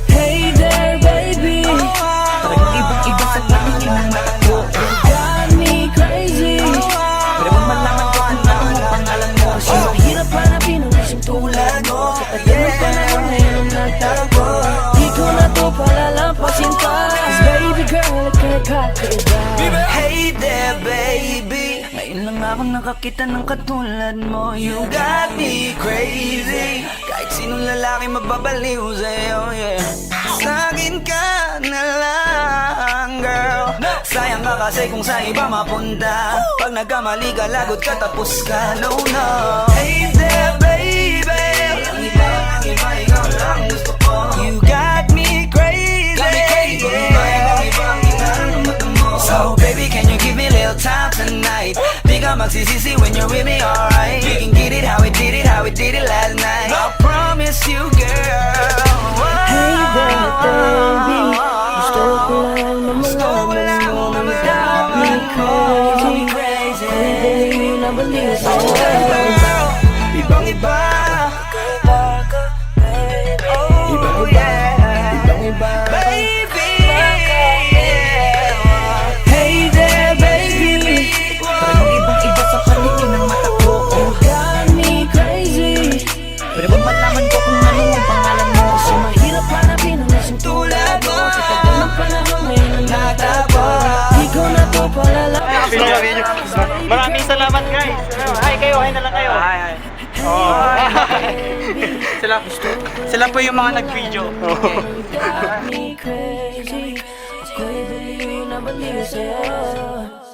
Hey there baby, talagang ibang-iba sa paligid ng mata ko. You got me crazy, pero kung malaman ko kung ano ang pangalan mo, kasi mahirap hanapin ang isang tulad mo. Sa tagal ng panahon ngayon ang nagtago, di ko na to palalampasin pa. Cause baby girl, kakaiba. Hey there baby, ngayon lang ako nakakita ng katulad mo. You got me crazy, kahit sinong lalaki mababaliw sa'yo, yeah. Sa'kin ka na lang, girl. Sayang ka kasi kung saan iba mapunta. Pag nagkamali ka, lagot ka, tapos ka, no, no. Hey there baby, ang iba, ikaw lang gusto ko. You got me crazy, so baby, can you give me a little time tonight? Di ka magsisisi when you're with me, alright. We can get it how we did it last night. I promise you, girl. Hey there baby, gusto ko lang na malaman mo. You got me crazy, baliw na baliw sa'yo. Ibang-iba, oh yeah, baby. Hey there baby, talagang ibang-iba sa paligid ng mata ko. You got me crazy, Pero kung malaman ko kung ano ang pangalan mo, kasi mahirap hanapin ang isang tulad mo. sa tagal ng panahon ngayon ang nagtago, di ko na to palalampasin. Maraming salamat guys. Hi kayo, hi na lang kayo. Hi. Oh. sila po yung mga nag-video. You got me crazy, ako'y baliw na baliw sa'yo.